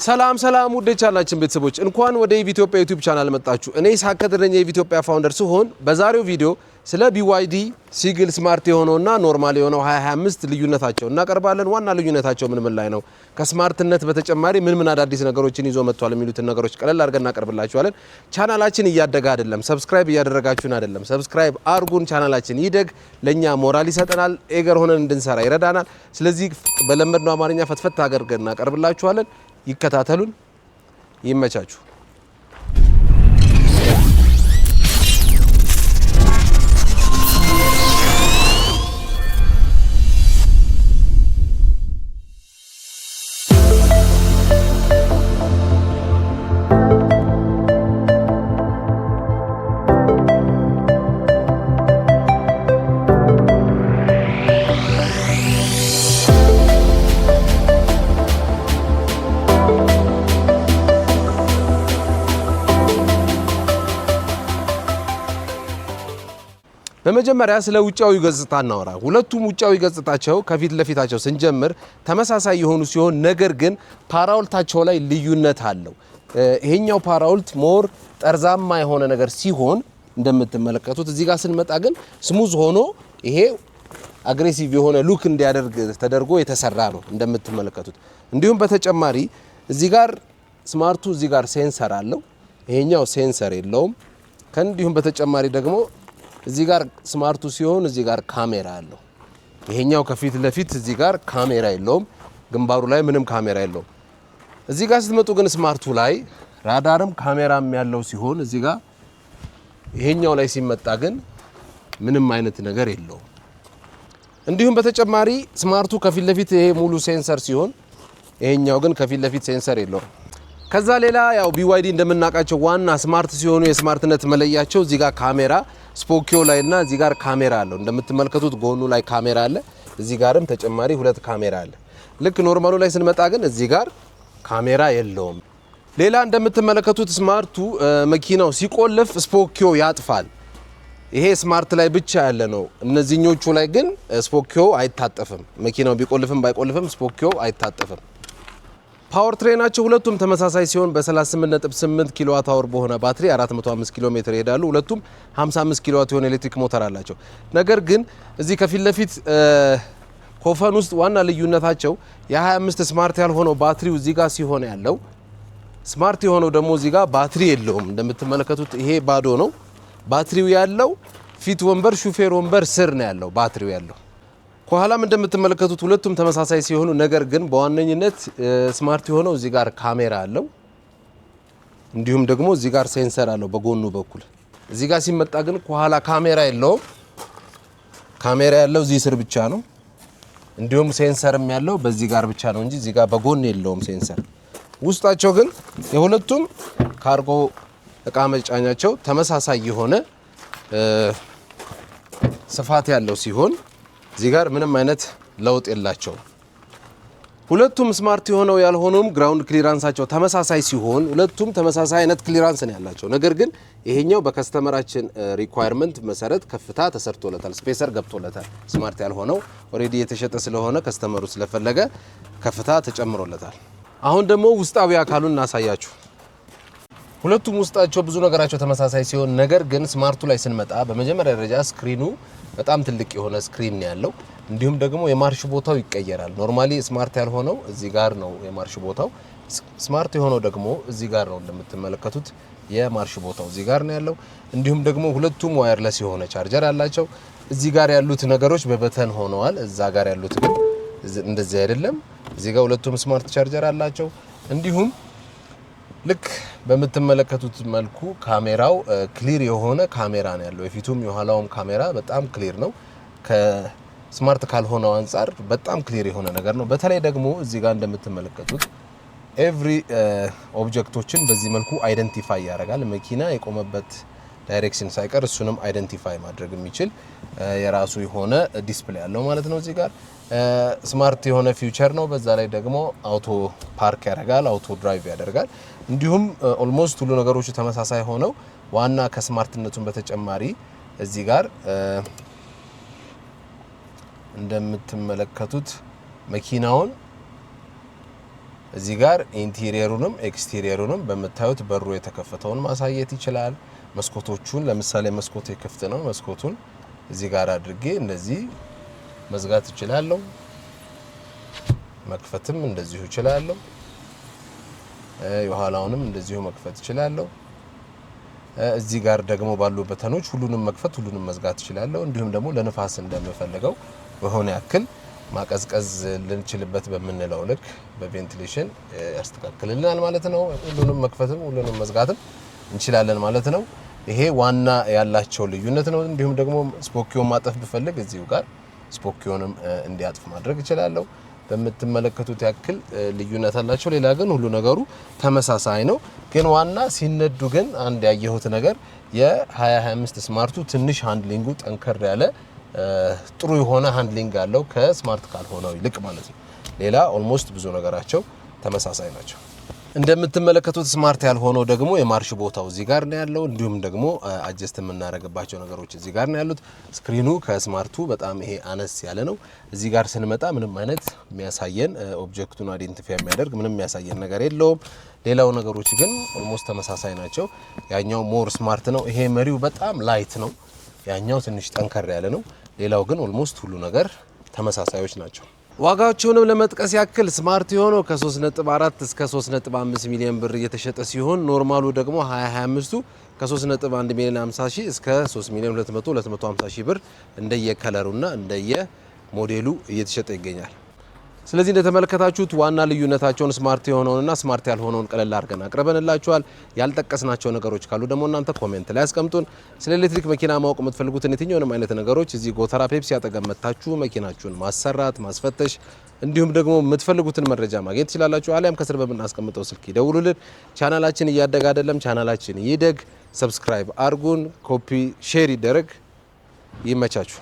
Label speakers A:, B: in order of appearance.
A: ሰላም ውድ ቻናላችን ቤተሰቦች እንኳን ወደ ኢትዮጵያ ዩቲዩብ ቻናል መጣችሁ። እኔ ሳከደረኛ የኢትዮጵያ ፋውንደር ሲሆን በዛሬው ቪዲዮ ስለ BYD ሲግል ስማርት የሆነውና ኖርማል የሆነው 2025 ልዩነታቸው እናቀርባለን። ዋና ልዩነታቸው ምን ላይ ነው? ከስማርትነት በተጨማሪ ምን አዳዲስ ነገሮችን ይዞ መጥቷል የሚሉትን ነገሮች ቀለል አድርገን እናቀርብላችኋለን። ቻናላችን እያደገ አይደለም፣ ሰብስክራይብ እያደረጋችሁን አይደለም። ሰብስክራይብ አርጉን፣ ቻናላችን ይደግ፣ ለኛ ሞራል ይሰጠናል፣ ኤገር ሆነን እንድንሰራ ይረዳናል። ስለዚህ በለመድነው አማርኛ ፈትፈት አድርገን እናቀርብላችኋለን። ይከታተሉን። ይመቻችሁ። በመጀመሪያ ስለ ውጫዊ ገጽታ እናወራ። ሁለቱም ውጫዊ ገጽታቸው ከፊት ለፊታቸው ስንጀምር ተመሳሳይ የሆኑ ሲሆን ነገር ግን ፓራውልታቸው ላይ ልዩነት አለው። ይሄኛው ፓራውልት ሞር ጠርዛማ የሆነ ነገር ሲሆን እንደምትመለከቱት እዚህ ጋር ስንመጣ ግን ስሙዝ ሆኖ ይሄ አግሬሲቭ የሆነ ሉክ እንዲያደርግ ተደርጎ የተሰራ ነው እንደምትመለከቱት። እንዲሁም በተጨማሪ እዚህ ጋር ስማርቱ እዚህ ጋር ሴንሰር አለው፣ ይሄኛው ሴንሰር የለውም። ከእንዲሁም በተጨማሪ ደግሞ እዚህ ጋር ስማርቱ ሲሆን እዚህ ጋር ካሜራ አለው። ይሄኛው ከፊት ለፊት እዚህ ጋር ካሜራ የለውም፣ ግንባሩ ላይ ምንም ካሜራ የለውም። እዚህ ጋር ስትመጡ ግን ስማርቱ ላይ ራዳርም ካሜራም ያለው ሲሆን እዚህ ጋር ይሄኛው ላይ ሲመጣ ግን ምንም አይነት ነገር የለውም። እንዲሁም በተጨማሪ ስማርቱ ከፊት ለፊት ይሄ ሙሉ ሴንሰር ሲሆን ይሄኛው ግን ከፊት ለፊት ሴንሰር የለውም። ከዛ ሌላ ያው BYD እንደምናውቃቸው ዋና ስማርት ሲሆኑ የስማርትነት መለያቸው እዚህ ጋር ካሜራ ስፖኪዮ ላይና እዚህ ጋር ካሜራ አለው። እንደምትመለከቱት ጎኑ ላይ ካሜራ አለ፣ እዚህ ጋርም ተጨማሪ ሁለት ካሜራ አለ። ልክ ኖርማሉ ላይ ስንመጣ ግን እዚህ ጋር ካሜራ የለውም። ሌላ እንደምትመለከቱት ስማርቱ መኪናው ሲቆልፍ ስፖኪዮ ያጥፋል። ይሄ ስማርት ላይ ብቻ ያለ ነው። እነዚህኞቹ ላይ ግን ስፖኪዮ አይታጠፍም። መኪናው ቢቆልፍም ባይቆልፍም ስፖኪዮ አይታጠፍም። ፓወር ትሬናቸው ሁለቱም ተመሳሳይ ሲሆን በ38.8 ኪሎዋት አወር በሆነ ባትሪ 405 ኪሎ ሜትር ይሄዳሉ። ሁለቱም 55 ኪሎዋት የሆነ ኤሌክትሪክ ሞተር አላቸው። ነገር ግን እዚህ ከፊት ለፊት ኮፈን ውስጥ ዋና ልዩነታቸው የ25 ስማርት ያልሆነው ባትሪው እዚህ ጋር ሲሆን ያለው ስማርት የሆነው ደግሞ እዚህ ጋር ባትሪ የለውም። እንደምትመለከቱት ይሄ ባዶ ነው። ባትሪው ያለው ፊት ወንበር ሹፌር ወንበር ስር ነው ያለው ባትሪው ያለው። ከኋላም እንደምትመለከቱት ሁለቱም ተመሳሳይ ሲሆኑ ነገር ግን በዋነኝነት ስማርት የሆነው እዚህ ጋር ካሜራ አለው። እንዲሁም ደግሞ እዚህ ጋር ሴንሰር አለው በጎኑ በኩል። እዚህ ጋር ሲመጣ ግን ከኋላ ካሜራ የለውም። ካሜራ ያለው እዚህ ስር ብቻ ነው። እንዲሁም ሴንሰርም ያለው በዚህ ጋር ብቻ ነው እንጂ እዚህ ጋር በጎን የለውም ሴንሰር። ውስጣቸው ግን የሁለቱም ካርጎ እቃ መጫኛቸው ተመሳሳይ የሆነ ስፋት ያለው ሲሆን እዚህ ጋር ምንም አይነት ለውጥ የላቸውም። ሁለቱም ስማርት የሆነው ያልሆኑም ግራውንድ ክሊራንሳቸው ተመሳሳይ ሲሆን ሁለቱም ተመሳሳይ አይነት ክሊራንስ ነው ያላቸው። ነገር ግን ይሄኛው በከስተመራችን ሪኳየርመንት መሰረት ከፍታ ተሰርቶለታል፣ ስፔሰር ገብቶለታል። ስማርት ያልሆነው ኦሬዲ የተሸጠ ስለሆነ ከስተመሩ ስለፈለገ ከፍታ ተጨምሮለታል። አሁን ደግሞ ውስጣዊ አካሉን እናሳያችሁ። ሁለቱም ውስጣቸው ብዙ ነገራቸው ተመሳሳይ ሲሆን ነገር ግን ስማርቱ ላይ ስንመጣ በመጀመሪያ ደረጃ ስክሪኑ በጣም ትልቅ የሆነ ስክሪን ነው ያለው። እንዲሁም ደግሞ የማርሽ ቦታው ይቀየራል። ኖርማሊ ስማርት ያልሆነው እዚህ ጋር ነው የማርሽ ቦታው፣ ስማርት የሆነው ደግሞ እዚህ ጋር ነው። እንደምትመለከቱት የማርሽ ቦታው እዚህ ጋር ነው ያለው። እንዲሁም ደግሞ ሁለቱም ዋየርለስ የሆነ ቻርጀር አላቸው። እዚህ ጋር ያሉት ነገሮች በበተን ሆነዋል። እዛ ጋር ያሉት ግን እንደዚህ አይደለም። እዚህ ጋር ሁለቱም ስማርት ቻርጀር አላቸው። እንዲሁም ልክ በምትመለከቱት መልኩ ካሜራው ክሊር የሆነ ካሜራ ነው ያለው። የፊቱም የኋላውም ካሜራ በጣም ክሊር ነው። ከስማርት ካልሆነው አንፃር በጣም ክሊር የሆነ ነገር ነው። በተለይ ደግሞ እዚህ ጋር እንደምትመለከቱት ኤቭሪ ኦብጀክቶችን በዚህ መልኩ አይደንቲፋይ ያደርጋል። መኪና የቆመበት ዳይሬክሽን ሳይቀር እሱንም አይደንቲፋይ ማድረግ የሚችል የራሱ የሆነ ዲስፕሌይ ያለው ማለት ነው። እዚህ ጋር ስማርት የሆነ ፊውቸር ነው። በዛ ላይ ደግሞ አውቶ ፓርክ ያደርጋል፣ አውቶ ድራይቭ ያደርጋል። እንዲሁም ኦልሞስት ሁሉ ነገሮቹ ተመሳሳይ ሆነው ዋና ከስማርትነቱን በተጨማሪ እዚህ ጋር እንደምትመለከቱት መኪናውን እዚህ ጋር ኢንቴሪየሩንም ኤክስቴሪየሩንም በመታዩት በሩ የተከፈተውን ማሳየት ይችላል። መስኮቶቹን ለምሳሌ መስኮቱ ክፍት ነው። መስኮቱን እዚህ ጋር አድርጌ እንደዚህ መዝጋት እችላለሁ። መክፈትም እንደዚሁ እችላለሁ። የኋላውንም እንደዚሁ መክፈት እችላለሁ። እዚህ ጋር ደግሞ ባሉ በተኖች ሁሉንም መክፈት ሁሉንም መዝጋት እችላለሁ። እንዲሁም ደግሞ ለንፋስ እንደምፈልገው በሆነ ያክል ማቀዝቀዝ ልንችልበት በመንለው ልክ በቬንቲሌሽን ያስተካክልልናል ማለት ነው። ሁሉንም መክፈትም ሁሉንም መዝጋትም እንችላለን ማለት ነው። ይሄ ዋና ያላቸው ልዩነት ነው። እንዲሁም ደግሞ ስፖኪዮን ማጠፍ ብፈልግ እዚሁ ጋር ስፖኪዮንም እንዲያጥፍ ማድረግ እችላለሁ። በምትመለከቱት ያክል ልዩነት አላቸው። ሌላ ግን ሁሉ ነገሩ ተመሳሳይ ነው። ግን ዋና ሲነዱ ግን አንድ ያየሁት ነገር የ2025 ስማርቱ ትንሽ ሃንድሊንጉ ጠንከር ያለ ጥሩ የሆነ ሃንድሊንግ አለው ከስማርት ካልሆነው ይልቅ ማለት ነው። ሌላ ኦልሞስት ብዙ ነገራቸው ተመሳሳይ ናቸው። እንደምትመለከቱት ስማርት ያልሆነው ደግሞ የማርሽ ቦታው እዚህ ጋር ነው ያለው። እንዲሁም ደግሞ አጀስት የምናደርግባቸው ነገሮች እዚህ ጋር ነው ያሉት። ስክሪኑ ከስማርቱ በጣም ይሄ አነስ ያለ ነው። እዚህ ጋር ስንመጣ ምንም አይነት የሚያሳየን ኦብጀክቱን አይዴንቲፋይ የሚያደርግ ምንም የሚያሳየን ነገር የለውም። ሌላው ነገሮች ግን ኦልሞስት ተመሳሳይ ናቸው። ያኛው ሞር ስማርት ነው። ይሄ መሪው በጣም ላይት ነው። ያኛው ትንሽ ጠንከር ያለ ነው። ሌላው ግን ኦልሞስት ሁሉ ነገር ተመሳሳዮች ናቸው። ዋጋቸውንም ለመጥቀስ ያክል ስማርት የሆነው ከ3.4 እስከ 3.5 ሚሊዮን ብር እየተሸጠ ሲሆን ኖርማሉ ደግሞ 2025ቱ ከ3.1 ሚሊዮን 50 ሺህ እስከ 3 ሚሊዮን 250 ሺህ ብር እንደየከለሩና እንደየሞዴሉ እየተሸጠ ይገኛል። ስለዚህ እንደተመለከታችሁት ዋና ልዩነታቸውን ስማርት የሆነውንና ስማርት ያልሆነውን ቀለል አድርገን አቅርበንላችኋል። ያልጠቀስናቸው ነገሮች ካሉ ደግሞ እናንተ ኮሜንት ላይ አስቀምጡን። ስለ ኤሌክትሪክ መኪና ማወቅ የምትፈልጉትን የትኛውንም አይነት ነገሮች እዚህ ጎተራ ፔፕሲ አጠገብ መታችሁ መኪናችሁን ማሰራት፣ ማስፈተሽ እንዲሁም ደግሞ የምትፈልጉትን መረጃ ማግኘት ትችላላችሁ። አሊያም ከስር በምናስቀምጠው ስልክ ይደውሉልን። ቻናላችን እያደገ አይደለም፣ ቻናላችን ይደግ። ሰብስክራይብ አርጉን፣ ኮፒ ሼር ይደረግ። ይመቻችሁ።